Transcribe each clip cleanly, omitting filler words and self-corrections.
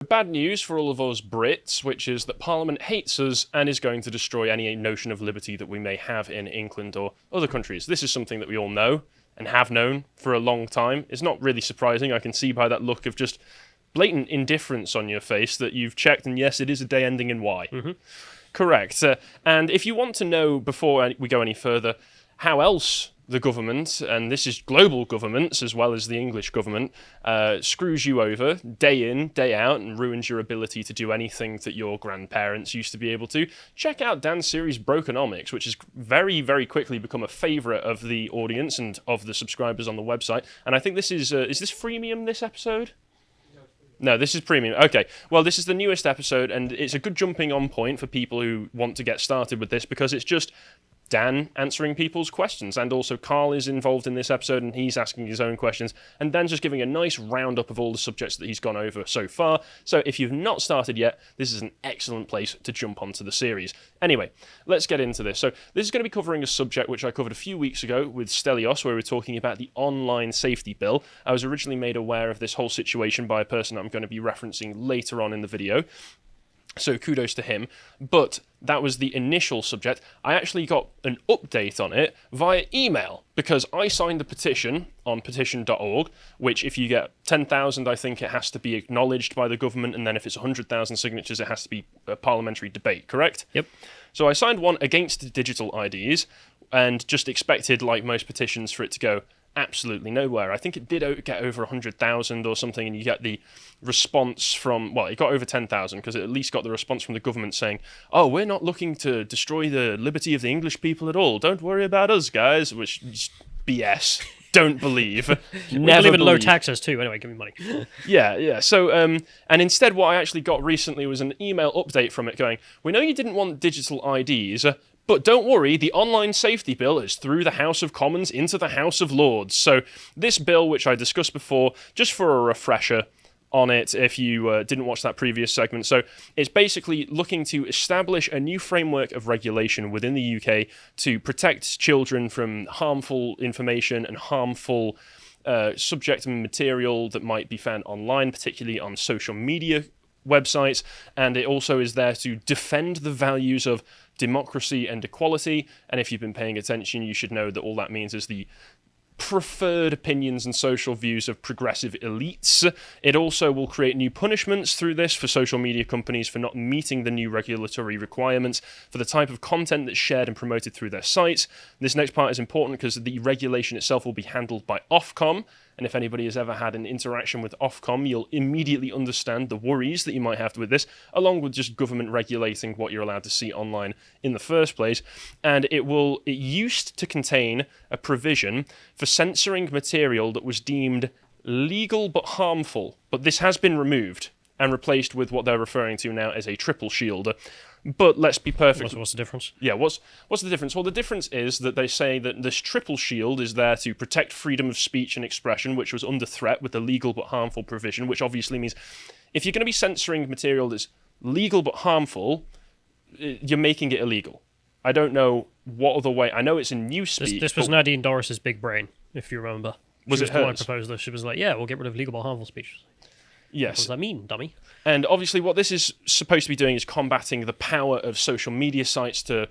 Bad news for all of us Brits, which is that Parliament hates us and is going to destroy any notion of liberty that we may have in England or other countries. This is something that we all know and have known for a long time. It's not really surprising. I can see by that look of just blatant indifference on your face that you've checked, and yes, it is a day ending in Y. Mm-hmm. Correct. And if you want to know, before we go any further, how else the government, and this is global governments as well as the English government, screws you over day in, day out, and ruins your ability to do anything that your grandparents used to be able to, check out Dan's series Brokenomics, which has very, very quickly become a favourite of the audience and of the subscribers on the website. And I think this is this freemium, this episode? No, this is premium. Okay, well, this is the newest episode, and it's a good jumping on point for people who want to get started with this, because it's just Dan answering people's questions, and also Carl is involved in this episode and he's asking his own questions, and Dan's just giving a nice roundup of all the subjects that he's gone over so far. So if you've not started yet, this is an excellent place to jump onto the series. Anyway, let's get into this. So this is going to be covering a subject which I covered a few weeks ago with Stelios, where we were talking about the online safety bill. I was originally made aware of this whole situation by a person I'm going to be referencing later on in the video, so kudos to him. But that was the initial subject. I actually got an update on it via email, because I signed the petition on petition.org, which if you get 10,000, I think it has to be acknowledged by the government, and then if it's 100,000 signatures, it has to be a parliamentary debate, correct? Yep. So I signed one against digital IDs, and just expected, like most petitions, for it to go absolutely nowhere. I think it did get over 100,000 or something, and you get the response from, well, it got over 10,000, because it at least got the response from the government saying, oh, we're not looking to destroy the liberty of the English people at all. Don't worry about us, guys, which is BS. Don't believe. Never believe in low taxes too. Anyway, give me money. Yeah. So, and instead what I actually got recently was an email update from it going, we know you didn't want digital IDs, but don't worry, the online safety bill is through the House of Commons into the House of Lords. So this bill, which I discussed before, just for a refresher on it if you didn't watch that previous segment. So it's basically looking to establish a new framework of regulation within the UK to protect children from harmful information and harmful subject and material that might be found online, particularly on social media websites. And it also is there to defend the values of democracy and equality. And if you've been paying attention, you should know that all that means is the preferred opinions and social views of progressive elites. It also will create new punishments through this for social media companies for not meeting the new regulatory requirements for the type of content that's shared and promoted through their sites. This next part is important because the regulation itself will be handled by Ofcom, and if anybody has ever had an interaction with Ofcom, you'll immediately understand the worries that you might have with this, along with just government regulating what you're allowed to see online in the first place. And it used to contain a provision for censoring material that was deemed legal but harmful, but this has been removed and replaced with what they're referring to now as a triple shield. But let's be perfect. What's the difference? Yeah, what's the difference? Well, the difference is that they say that this triple shield is there to protect freedom of speech and expression, which was under threat with the legal but harmful provision, which obviously means if you're going to be censoring material that's legal but harmful, you're making it illegal. I don't know what other way. I know it's in Newspeak. This was Nadine Dorris's big brain, if you remember. Was it the one hers? who proposed this. She was like, yeah, we'll get rid of legal but harmful speech. Yes. What does that mean, dummy? And obviously what this is supposed to be doing is combating the power of social media sites to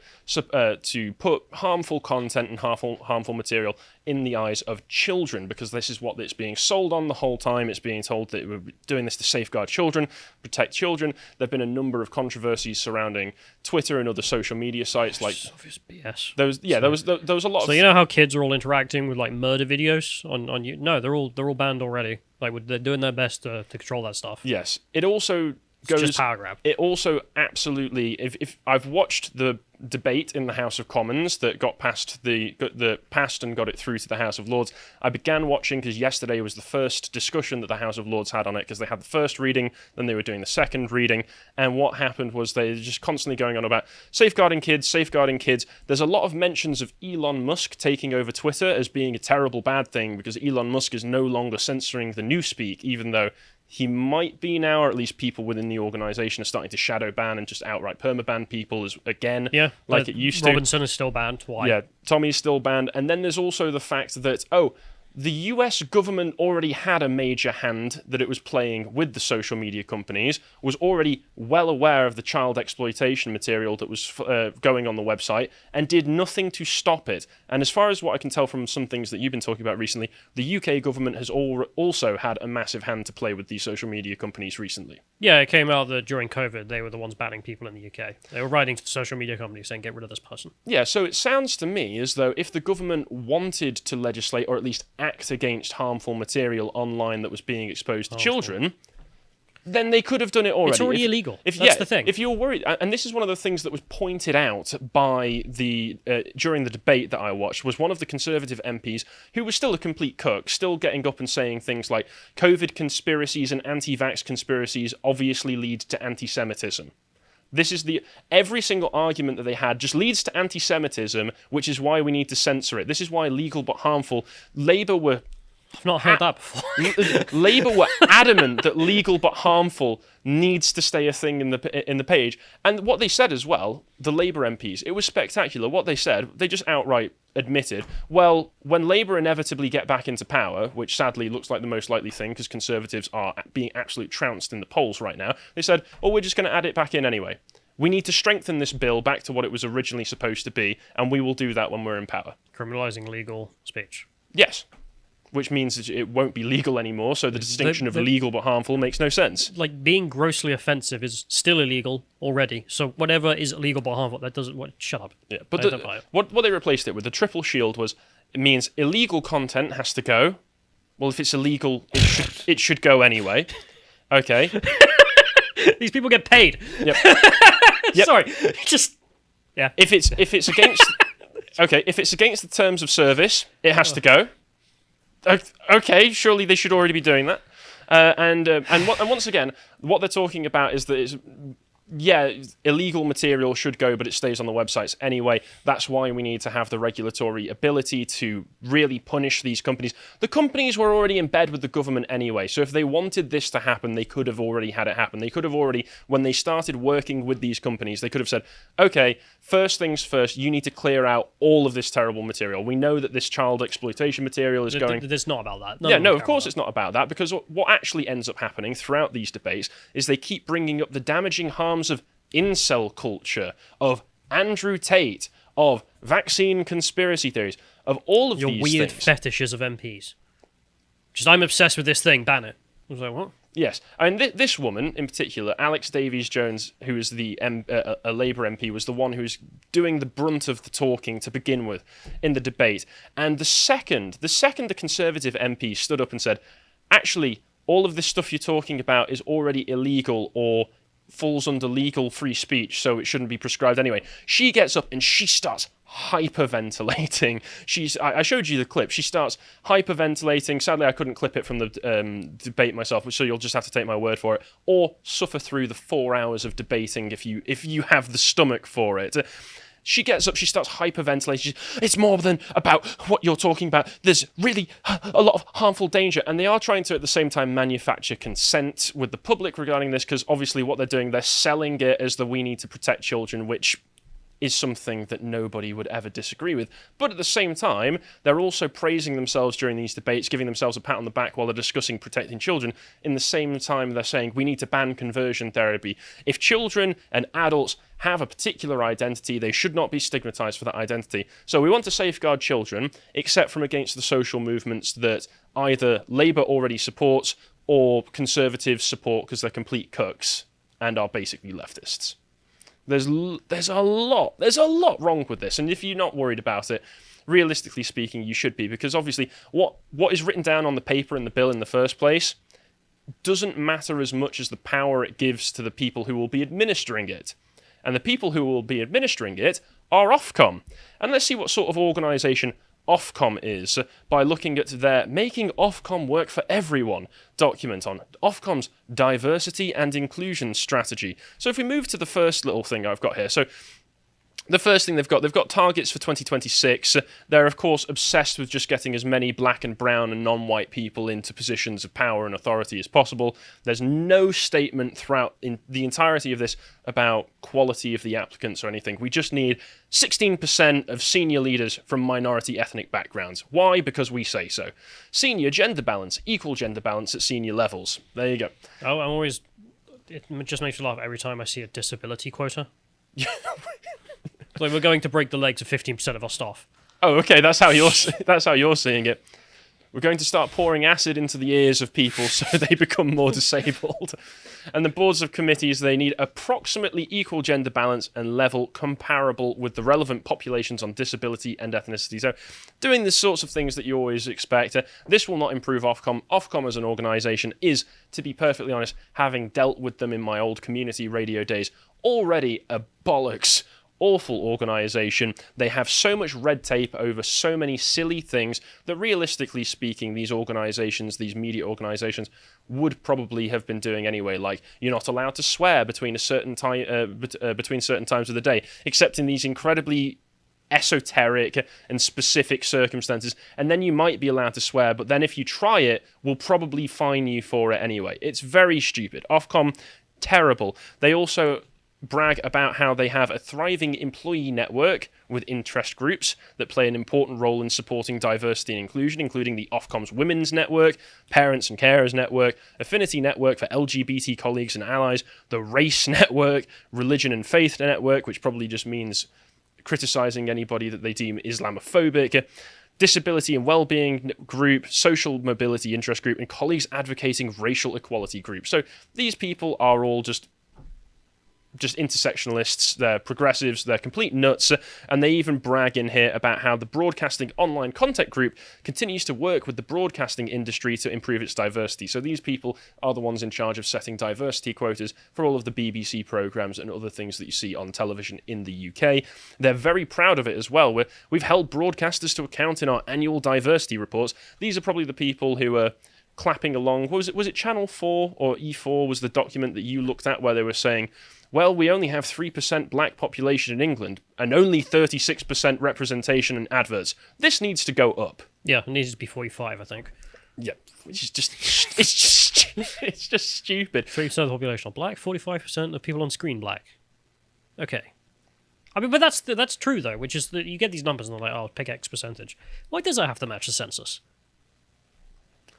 put harmful content and harmful material in the eyes of children, because this is what it's being sold on the whole time. It's being told that we're doing this to safeguard children, protect children. There have been a number of controversies surrounding Twitter and other social media sites. Like obvious BS. There was a lot of... So you know how kids are all interacting with like murder videos on you? No, they're all banned already. Like they're doing their best to control that stuff. Yes. It also goes... It's just power grab. It also absolutely... If I've watched the debate in the House of Commons that got passed and got it through to the House of Lords. I began watching because yesterday was the first discussion that the House of Lords had on it, because they had the first reading, then they were doing the second reading, and what happened was they were just constantly going on about safeguarding kids. There's a lot of mentions of Elon Musk taking over Twitter as being a terrible bad thing, because Elon Musk is no longer censoring the newspeak, even though he might be now, or at least people within the organisation are starting to shadow ban and just outright permaban people again, like it used to. Robinson is still banned. Why? Yeah, Tommy's still banned. And then there's also the fact that, the US government already had a major hand that it was playing with the social media companies, was already well aware of the child exploitation material that was going on the website, and did nothing to stop it. And as far as what I can tell from some things that you've been talking about recently, the UK government has also had a massive hand to play with these social media companies recently. Yeah, it came out that during COVID, they were the ones banning people in the UK. They were writing to the social media companies saying, get rid of this person. Yeah, so it sounds to me as though if the government wanted to legislate, or at least act against harmful material online that was being exposed to children, then they could have done it already. It's already illegal. That's the thing. If you're worried, and this is one of the things that was pointed out by the during the debate that I watched, was one of the Conservative MPs who was still a complete cook, still getting up and saying things like COVID conspiracies and anti-vax conspiracies obviously lead to anti-Semitism. This is every single argument that they had just leads to anti-Semitism, which is why we need to censor it. This is why legal but harmful. Labour were... I've not heard that before. Labour were adamant that legal but harmful needs to stay a thing in the page. And what they said as well, the Labour MPs, it was spectacular. What they said, they just outright admitted, well, when Labour inevitably get back into power, which sadly looks like the most likely thing because Conservatives are being absolutely trounced in the polls right now, they said, oh, we're just going to add it back in anyway. We need to strengthen this bill back to what it was originally supposed to be, and we will do that when we're in power. Criminalising legal speech. Yes. Which means that it won't be legal anymore, so the distinction of legal but harmful makes no sense. Like, being grossly offensive is still illegal already, so whatever is illegal but harmful, that doesn't... shut up. Yeah, but what they replaced it with, the triple shield, was it means illegal content has to go. Well, if it's illegal, it should go anyway. Okay. These people get paid. Yep. Sorry, just... Yeah. If it's against... okay, if it's against the terms of service, it has to go. Okay, surely they should already be doing that. And once again, what they're talking about is that it's... Yeah, illegal material should go, but it stays on the websites anyway. That's why we need to have the regulatory ability to really punish these companies. The companies were already in bed with the government anyway, so if they wanted this to happen, they could have already had it happen. They could have already, when they started working with these companies, they could have said, okay, first things first, you need to clear out all of this terrible material. We know that this child exploitation material is going... It's not about that. No, of course it's not about that, because what actually ends up happening throughout these debates is they keep bringing up the damaging harms of incel culture, of Andrew Tate, of vaccine conspiracy theories, of all of your these weird things. fetishes of MPs. Just, I'm obsessed with this thing, ban it. I was like, what? Yes, and this woman in particular, Alex Davies-Jones, who is a Labour MP, was the one who's doing the brunt of the talking to begin with in the debate. And the second the Conservative MP stood up and said, actually, all of this stuff you're talking about is already illegal or falls under legal free speech, so it shouldn't be prescribed anyway. She gets up and she starts hyperventilating. I showed you the clip. She starts hyperventilating. Sadly, I couldn't clip it from the debate myself, so you'll just have to take my word for it, or suffer through the 4 hours of debating if you have the stomach for it. She gets up, she starts hyperventilating. It's more than about what you're talking about. There's really a lot of harmful danger. And they are trying to, at the same time, manufacture consent with the public regarding this, because obviously what they're doing, they're selling it as the we need to protect children, which is something that nobody would ever disagree with. But at the same time, they're also praising themselves during these debates, giving themselves a pat on the back while they're discussing protecting children. In the same time, they're saying we need to ban conversion therapy. If children and adults have a particular identity, they should not be stigmatized for that identity. So we want to safeguard children, except from against the social movements that either Labour already supports or Conservatives support because they're complete cooks and are basically leftists. There's a lot wrong with this, and if you're not worried about it, realistically speaking, you should be, because obviously what is written down on the paper in the bill in the first place doesn't matter as much as the power it gives to the people who will be administering it. And the people who will be administering it are Ofcom. And let's see what sort of organisation Ofcom is by looking at their Making Ofcom Work for Everyone document on Ofcom's diversity and inclusion strategy. So if we move to the first little thing I've got here, so The first thing they've got targets for 2026. They're, of course, obsessed with just getting as many black and brown and non-white people into positions of power and authority as possible. There's no statement throughout in the entirety of this about quality of the applicants or anything. We just need 16% of senior leaders from minority ethnic backgrounds. Why? Because we say so. Senior gender balance, equal gender balance at senior levels. There you go. Oh, I'm always... It just makes me laugh every time I see a disability quota. Like, we're going to break the legs of 15% of our staff. Oh, okay, that's how you're seeing it. We're going to start pouring acid into the ears of people so they become more disabled. And the boards of committees, they need approximately equal gender balance and level comparable with the relevant populations on disability and ethnicity. So doing the sorts of things that you always expect. This will not improve Ofcom. Ofcom as an organisation is, to be perfectly honest, having dealt with them in my old community radio days, already a bollocks awful organisation. They have so much red tape over so many silly things that, realistically speaking, these organisations, these media organisations, would probably have been doing anyway. Like, you're not allowed to swear between a certain time, between certain times of the day, except in these incredibly esoteric and specific circumstances, and then you might be allowed to swear, but then if you try it, we'll probably fine you for it anyway. It's very stupid. Ofcom, terrible. They also brag about how they have a thriving employee network with interest groups that play an important role in supporting diversity and inclusion, including the Ofcom's Women's Network, Parents and Carers Network, Affinity Network for LGBT colleagues and allies, the Race Network, Religion and Faith Network, which probably just means criticising anybody that they deem Islamophobic, Disability and Wellbeing Group, Social Mobility Interest Group, and Colleagues Advocating Racial Equality Group. So these people are all just intersectionalists, they're progressives, they're complete nuts, and they even brag in here about how the Broadcasting Online Content Group continues to work with the broadcasting industry to improve its diversity. So these people are the ones in charge of setting diversity quotas for all of the BBC programmes and other things that you see on television in the UK. They're very proud of it as well. We've held broadcasters to account in our annual diversity reports. These are probably the people who are clapping along. Was it Channel 4 or E4 was the document that you looked at where they were saying, well, we only have 3% black population in England and only 36% representation in adverts. This needs to go up. Yeah, it needs to be 45, I think. Yeah, which is just it's just stupid. 3% of the population are black, 45% of people on screen black. Okay. I mean, but that's true though, which is that you get these numbers and they're like, oh, pick X percentage. Why does that have to match the census?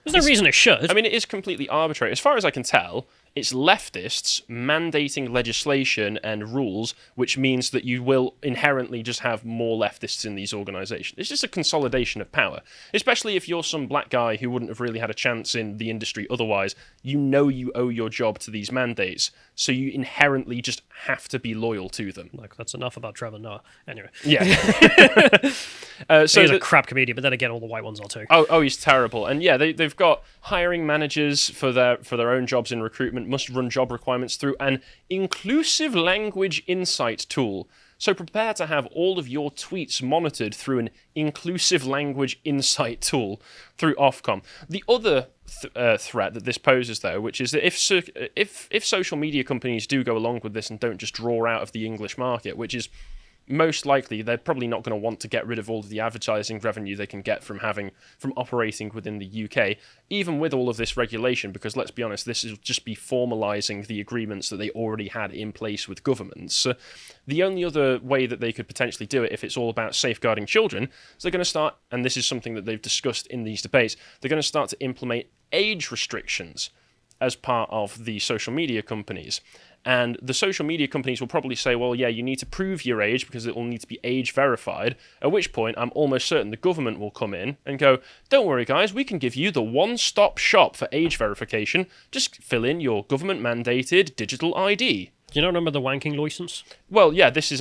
There's no reason it should. I mean, it is completely arbitrary. As far as I can tell, it's leftists mandating legislation and rules, which means that you will inherently just have more leftists in these organisations. It's just a consolidation of power, especially if you're some black guy who wouldn't have really had a chance in the industry otherwise. You know you owe your job to these mandates, so you inherently just have to be loyal to them. Like, that's enough about Trevor Noah. Anyway. Yeah. So he's a crap comedian, but then again, all the white ones are too. Oh, he's terrible. And yeah, they've got hiring managers for their own jobs in recruitment must run job requirements through an inclusive language insight tool. So prepare to have all of your tweets monitored through an inclusive language insight tool through Ofcom. The other threat that this poses, though, which is that if social media companies do go along with this and don't just draw out of the English market, which is most likely, they're probably not going to want to get rid of all of the advertising revenue they can get from operating within the UK, even with all of this regulation, because let's be honest, this will just be formalising the agreements that they already had in place with governments. The only other way that they could potentially do it, if it's all about safeguarding children, is they're going to start, and this is something that they've discussed in these debates, they're going to start to implement age restrictions as part of the social media companies. And the social media companies will probably say, well, yeah, you need to prove your age because it will need to be age verified, at which point I'm almost certain the government will come in and go, don't worry, guys, we can give you the one-stop shop for age verification. Just fill in your government-mandated digital ID. Do you not remember the wanking license? Well, yeah, this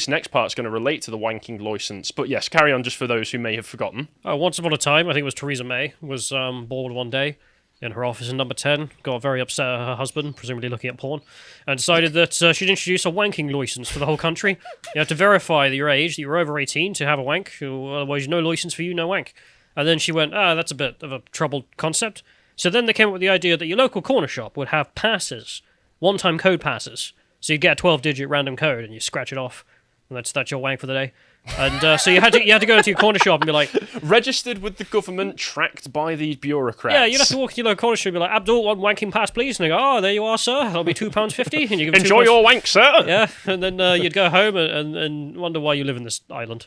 next part's going to relate to the wanking license. But yes, carry on just for those who may have forgotten. Once upon a time, I think it was Theresa May, was bored one day in her office in number 10, got very upset at her husband, presumably looking at porn, and decided that she'd introduce a wanking license for the whole country. You have to verify your age, that you're over 18 to have a wank, otherwise no license for you, no wank. And then she went, that's a bit of a troubled concept. So then they came up with the idea that your local corner shop would have passes, one-time code passes. So you get a 12-digit random code and you scratch it off And that's your wank for the day. And so you had to go into your corner shop and be like, Registered with the government, tracked by the bureaucrats. yeah, you'd have to walk into your local corner shop and be like, Abdul, one wanking pass, please. And they go, oh, there you are, sir. That'll be £2.50. And you give them Enjoy your wank, sir. Yeah, and then you'd go home and wonder why you live in this island.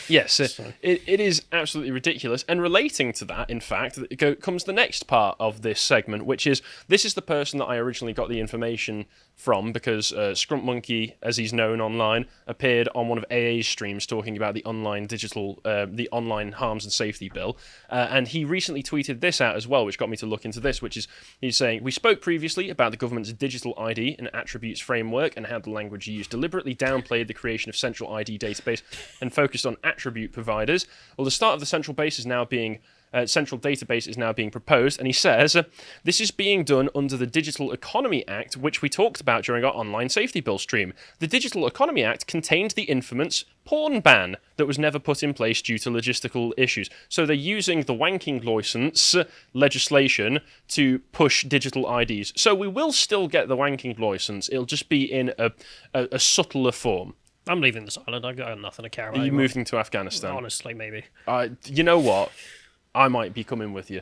Yes, it is absolutely ridiculous. And relating to that, in fact, comes the next part of this segment, which is, this is the person that I originally got the information from, because Scrump Monkey, as he's known online, appeared on one of AA's streams talking about the online harms and safety bill. And he recently tweeted this out as well, which got me to look into this, which is, he's saying, we spoke previously about the government's digital ID and attributes framework and how the language used deliberately downplayed the creation of central ID database and focused on attribute providers. Well, the start of the central database is now being proposed, and he says, this is being done under the Digital Economy Act, which we talked about during our online safety bill stream. The Digital Economy Act contained the infamous porn ban that was never put in place due to logistical issues. So they're using the wanking license legislation to push digital IDs. So we will still get the wanking license, it'll just be in a subtler form. I'm leaving this island. I've got nothing to care about. Are you anymore. moving to Afghanistan? Honestly, maybe. You know what? I might be coming with you.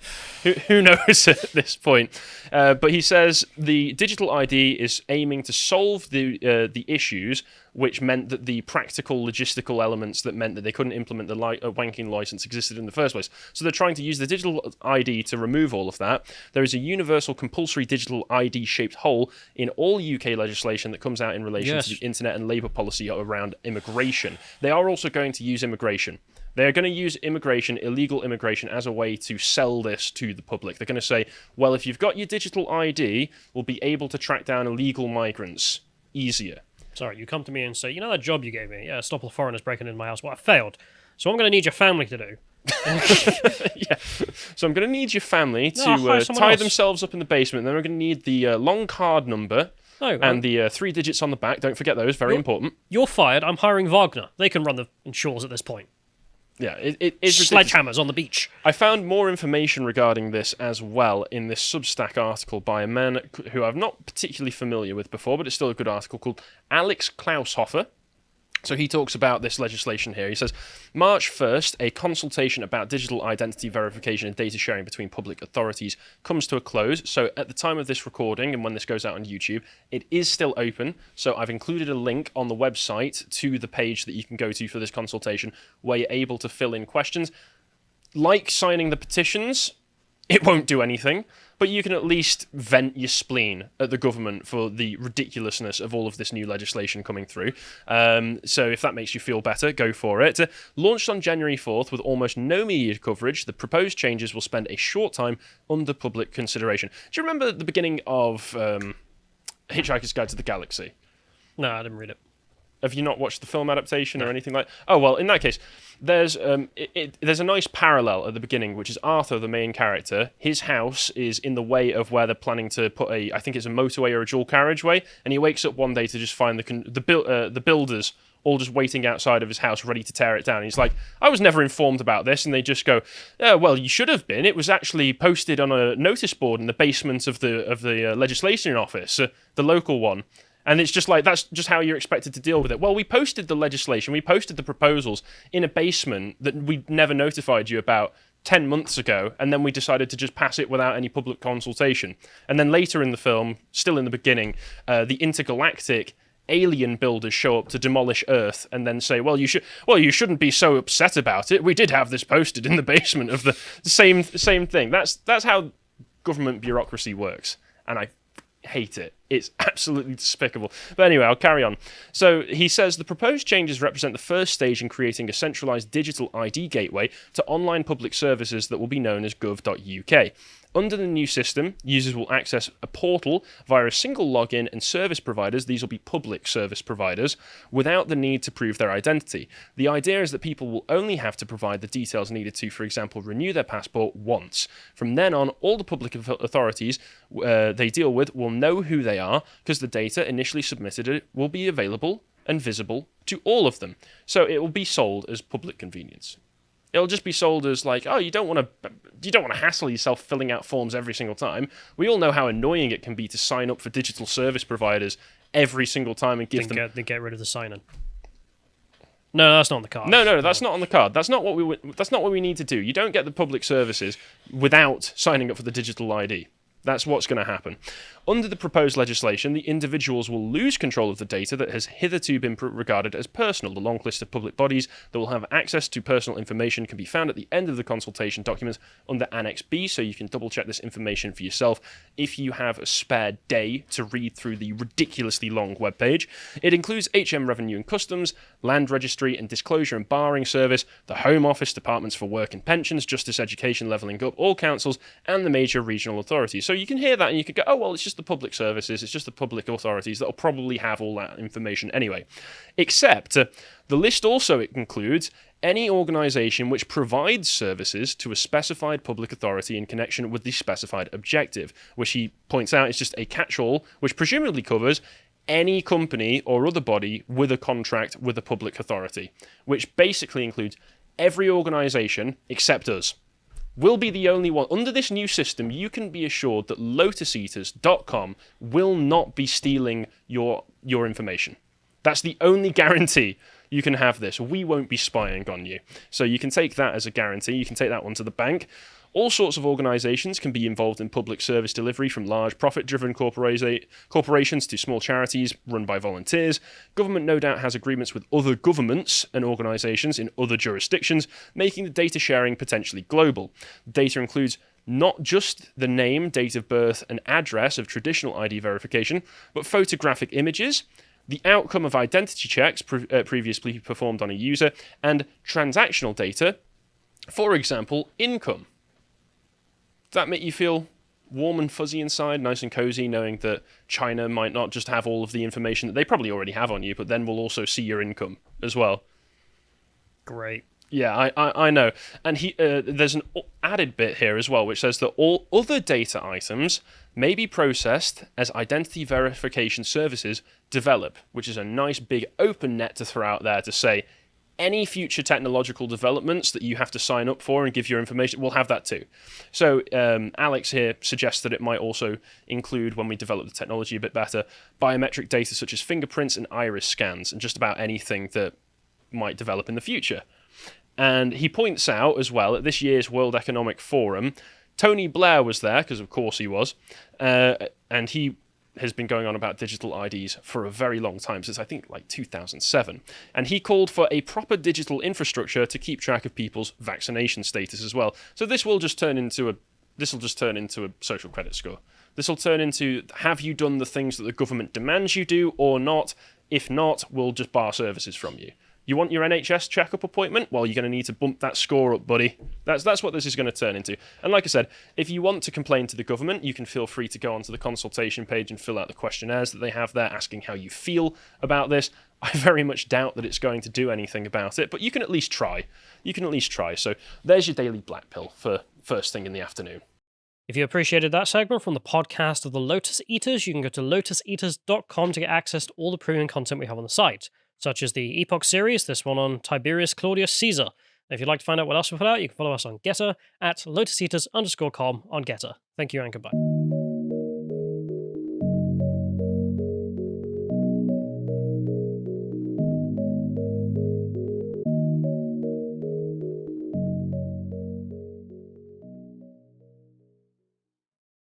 Who knows at this point? But he says the digital ID is aiming to solve the issues, which meant that the practical logistical elements that meant that they couldn't implement the wanking license existed in the first place. So they're trying to use the digital ID to remove all of that. There is a universal compulsory digital ID-shaped hole in all UK legislation that comes out in relation to the internet and labour policy around immigration. They are also going to use immigration. They're going to use illegal immigration, as a way to sell this to the public. They're going to say, well, if you've got your digital ID, we'll be able to track down illegal migrants easier. Sorry, you come to me and say, you know that job you gave me? Yeah, stop all foreigners breaking into my house. Well, I failed. So I'm going to need your family to do. Yeah. So I'm going to need your family to tie themselves up in the basement. Then we're going to need the long card number. And the 3 digits on the back. Don't forget those, very important. You're fired. I'm hiring Wagner. They can run the shores at this point. Yeah, it's sledgehammers on the beach. I found more information regarding this as well in this Substack article by a man who I'm not particularly familiar with before, but it's still a good article, called Alex Klaushofer. So he talks about this legislation here. He says, March 1st, a consultation about digital identity verification and data sharing between public authorities comes to a close. So at the time of this recording, and when this goes out on YouTube, it is still open. So I've included a link on the website to the page that you can go to for this consultation, where you're able to fill in questions. Like signing the petitions, it won't do anything, but you can at least vent your spleen at the government for the ridiculousness of all of this new legislation coming through. So if that makes you feel better, go for it. Launched on January 4th with almost no media coverage, the proposed changes will spend a short time under public consideration. Do you remember the beginning of Hitchhiker's Guide to the Galaxy? No, I didn't read it. Have you not watched the film adaptation or anything like that? Oh, well, in that case, there's a nice parallel at the beginning, which is Arthur, the main character. His house is in the way of where they're planning to put I think it's a motorway or a dual carriageway, and he wakes up one day to just find the builders all just waiting outside of his house ready to tear it down. And he's like, I was never informed about this. And they just go, yeah, well, you should have been. It was actually posted on a notice board in the basement of the legislation office, the local one. And it's just like, that's just how you're expected to deal with it. Well, we posted the legislation, we posted the proposals in a basement that we never notified you about 10 months ago, and then we decided to just pass it without any public consultation. And then later in the film, still in the beginning, the intergalactic alien builders show up to demolish Earth and then say, well, you shouldn't be so upset about it. We did have this posted in the basement of the same thing. That's how government bureaucracy works. And I hate it. It's absolutely despicable. But anyway, I'll carry on. So he says the proposed changes represent the first stage in creating a centralised digital ID gateway to online public services that will be known as gov.uk. Under the new system, users will access a portal via a single login, and service providers, these will be public service providers, without the need to prove their identity. The idea is that people will only have to provide the details needed to, for example, renew their passport once. From then on, all the public authorities they deal with will know who they are, because the data initially submitted will be available and visible to all of them. So it will be sold as public convenience. It'll just be sold as like, oh, you don't want to hassle yourself filling out forms every single time. We all know how annoying it can be to sign up for digital service providers every single time and give them. They get rid of the sign-in. No, that's not on the card. No, that's not on the card. That's not what we need to do. You don't get the public services without signing up for the digital ID. That's what's going to happen. Under the proposed legislation, the individuals will lose control of the data that has hitherto been regarded as personal. The long list of public bodies that will have access to personal information can be found at the end of the consultation document under Annex B, so you can double-check this information for yourself if you have a spare day to read through the ridiculously long webpage. It includes HM Revenue and Customs, Land Registry and Disclosure and Barring Service, the Home Office, Departments for Work and Pensions, Justice, Education, Levelling Up, all councils, and the major regional authorities. So you can hear that and you could go, oh, well, it's just the public services, it's just the public authorities that'll probably have all that information anyway. Except the list also includes any organisation which provides services to a specified public authority in connection with the specified objective, which he points out is just a catch-all, which presumably covers any company or other body with a contract with a public authority, which basically includes every organisation except us. Will be the only one. Under this new system, you can be assured that lotuseaters.com will not be stealing your information. That's the only guarantee you can have this. We won't be spying on you. So you can take that as a guarantee. You can take that one to the bank. All sorts of organisations can be involved in public service delivery, from large profit-driven corporations to small charities run by volunteers. Government no doubt has agreements with other governments and organisations in other jurisdictions, making the data sharing potentially global. Data includes not just the name, date of birth, and address of traditional ID verification, but photographic images, the outcome of identity checks previously performed on a user, and transactional data, for example, income. Does that make you feel warm and fuzzy inside, nice and cozy, knowing that China might not just have all of the information that they probably already have on you, but then will also see your income as well? Great. Yeah, I know. And there's an added bit here as well, which says that all other data items may be processed as identity verification services develop, which is a nice big open net to throw out there to say, any future technological developments that you have to sign up for and give your information, we'll have that too. So Alex here suggests that it might also include, when we develop the technology a bit better, biometric data such as fingerprints and iris scans, and just about anything that might develop in the future. And he points out as well, at this year's World Economic Forum, Tony Blair was there, because of course he was, and he has been going on about digital IDs for a very long time, since I think like 2007. And he called for a proper digital infrastructure to keep track of people's vaccination status as well. So this will just turn into a social credit score. This will turn into, have you done the things that the government demands you do or not? If not, we'll just bar services from you. You want your NHS checkup appointment? Well, you're going to need to bump that score up, buddy. That's what this is going to turn into. And like I said, if you want to complain to the government, you can feel free to go onto the consultation page and fill out the questionnaires that they have there, asking how you feel about this. I very much doubt that it's going to do anything about it, but you can at least try. So there's your daily black pill for first thing in the afternoon. If you appreciated that segment from the podcast of the Lotus Eaters, you can go to lotuseaters.com to get access to all the premium content we have on the site, such as the Epoch series, this one on Tiberius Claudius Caesar. And if you'd like to find out what else we put out, you can follow us on Getter at lotuseaters_com on Getter. Thank you and goodbye.